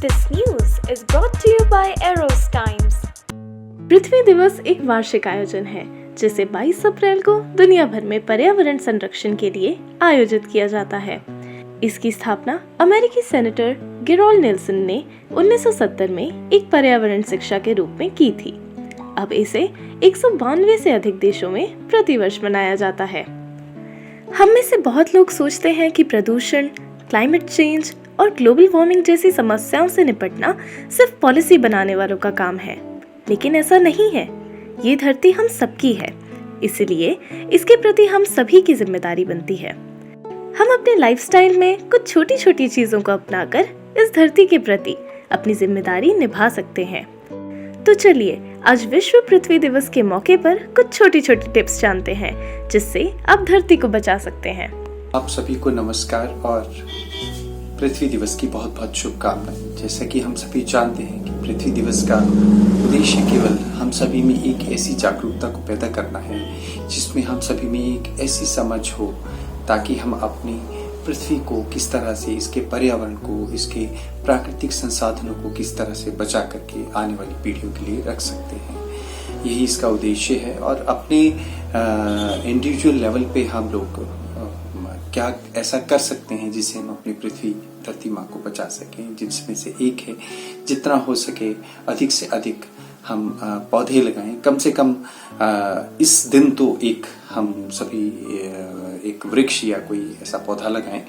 This news is brought to you by Eros Times. पृथ्वी दिवस एक वार्षिक आयोजन है जिसे 22 अप्रैल को दुनिया भर में पर्यावरण संरक्षण के लिए आयोजित किया जाता है। इसकी स्थापना अमेरिकी सेनेटर गेरोल्ड नेल्सन ने 1970 में एक पर्यावरण शिक्षा के रूप में की थी। अब इसे 192 से अधिक देशों में प्रतिवर्ष मनाया जाता है। हम में से बहुत लोग सोचते हैं कि प्रदूषण, क्लाइमेट चेंज और ग्लोबल वार्मिंग जैसी समस्याओं से निपटना सिर्फ पॉलिसी बनाने वालों का काम है, लेकिन ऐसा नहीं है। ये धरती हम सबकी है, इसलिए इसके प्रति हम सभी की जिम्मेदारी बनती है। हम अपने लाइफस्टाइल में कुछ छोटी छोटी चीजों को अपनाकर इस धरती के प्रति अपनी जिम्मेदारी निभा सकते हैं। तो चलिए आज विश्व पृथ्वी दिवस के मौके पर कुछ छोटी छोटी टिप्स जानते हैं जिससे आप धरती को बचा सकते हैं। आप सभी को नमस्कार और पृथ्वी दिवस की बहुत बहुत शुभकामनाएं। जैसा कि हम सभी जानते हैं कि पृथ्वी दिवस का उद्देश्य केवल हम सभी में एक ऐसी जागरूकता को पैदा करना है जिसमें हम सभी में एक ऐसी समझ हो ताकि हम अपनी पृथ्वी को किस तरह से, इसके पर्यावरण को, इसके प्राकृतिक संसाधनों को किस तरह से बचा करके आने वाली पीढ़ियों के लिए रख सकते हैं। यही इसका उद्देश्य है। और अपने इंडिविजुअल लेवल पे हम लोग क्या ऐसा कर सकते हैं जिससे हम अपनी पृथ्वी धरती माँ को बचा सकें, जिसमें से एक है जितना हो सके अधिक से अधिक हम पौधे लगाएं। कम से कम इस दिन तो एक हम सभी एक वृक्ष या कोई ऐसा पौधा लगाएं।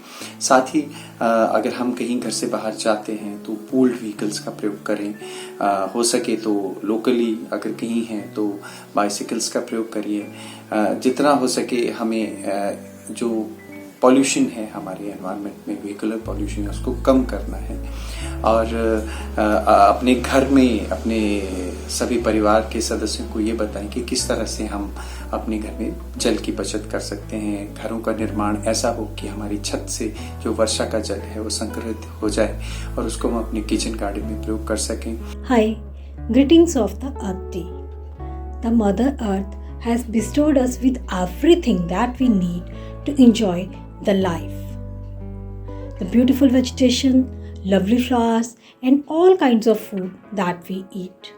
साथ ही अगर हम कहीं घर से बाहर जाते हैं तो पूल्ड व्हीकल्स का प्रयोग करें। हो सके तो लोकली अगर कहीं हैं तो बाइसिकल्स का प्रयोग करिए। जितना हो सके हमें जो पॉल्यूशन है हमारे एनवायरनमेंट में, व्हीकुलर पॉल्यूशन है, उसको कम करना है। और अपने घर में अपने सभी परिवार के सदस्यों को ये बताएं कि किस तरह से हम अपने घर में जल की बचत कर सकते हैं। घरों का निर्माण ऐसा हो कि हमारी छत से जो वर्षा का जल है वो संग्रहित हो जाए और उसको हम अपने किचन गार्डन में प्रयोग कर सकें। Hi, greetings of the Earth Day. The Mother Earth has bestowed us with everything that we need to enjoy the life. The beautiful vegetation, lovely flowers, and all kinds of food that we eat.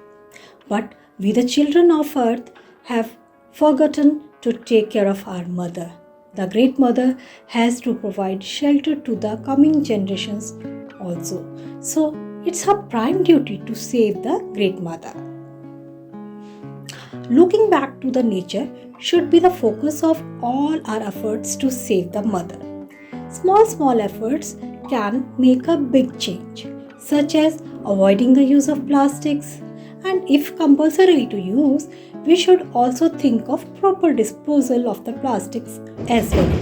But we, the children of Earth, have forgotten to take care of our mother. The Great Mother has to provide shelter to the coming generations also. So it's her prime duty to save the Great Mother. Looking back to the nature should be the focus of all our efforts to save the mother. Small efforts can make a big change, such as avoiding the use of plastics, and if compulsory to use, we should also think of proper disposal of the plastics as well.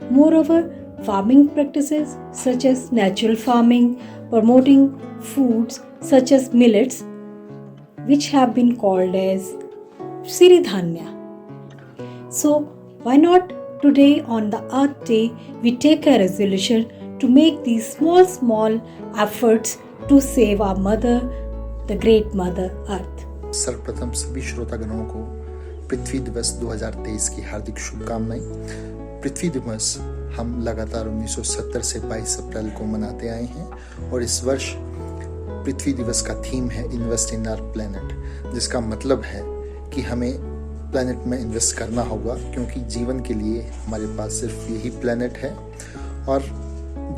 Moreover, farming practices such as natural farming, promoting foods such as millets, which have been called as Siridhanya. So, why not today on the Earth Day we take a resolution to make these small efforts to save our mother, the Great Mother Earth. सर्वप्रथम सभी श्रोतागणों को पृथ्वी दिवस 2023 की हार्दिक शुभकामनाएं। पृथ्वी दिवस हम लगातार 1970 से 22 अप्रैल को मनाते आए हैं और इस वर्ष पृथ्वी दिवस का थीम है इन्वेस्ट इन आवर प्लेनेट, जिसका मतलब है कि हमें प्लेनेट में इन्वेस्ट करना होगा क्योंकि जीवन के लिए हमारे पास सिर्फ यही प्लेनेट है। और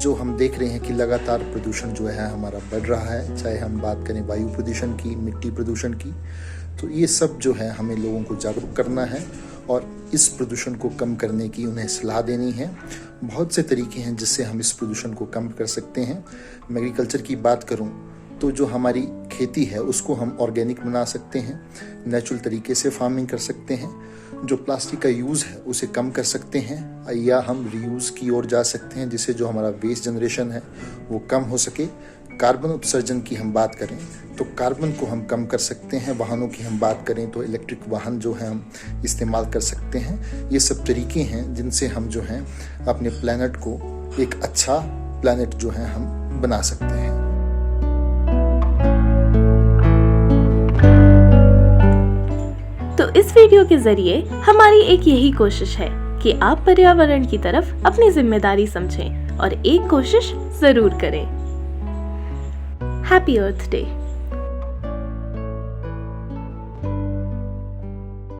जो हम देख रहे हैं कि लगातार प्रदूषण जो है हमारा बढ़ रहा है, चाहे हम बात करें वायु प्रदूषण की, मिट्टी प्रदूषण की, तो ये सब जो है हमें लोगों को जागरूक करना है और इस प्रदूषण को कम करने की उन्हें सलाह देनी है। बहुत से तरीके हैं जिससे हम इस प्रदूषण को कम कर सकते हैं। मैं एग्रीकल्चर की बात करूं तो जो हमारी खेती है उसको हम ऑर्गेनिक बना सकते हैं, नेचुरल तरीके से फार्मिंग कर सकते हैं। जो प्लास्टिक का यूज़ है उसे कम कर सकते हैं या हम रीयूज़ की ओर जा सकते हैं जिससे जो हमारा वेस्ट जनरेशन है वो कम हो सके। कार्बन उत्सर्जन की हम बात करें तो कार्बन को हम कम कर सकते हैं। वाहनों की हम बात करें तो इलेक्ट्रिक वाहन जो है हम इस्तेमाल कर सकते हैं। ये सब तरीके हैं जिनसे हम जो हैं अपने प्लैनेट को एक अच्छा प्लैनेट जो है हम बना सकते हैं। तो इस वीडियो के जरिए हमारी एक यही कोशिश है कि आप पर्यावरण की तरफ अपनी जिम्मेदारी समझें और एक कोशिश जरूर करें। हैप्पी अर्थ डे।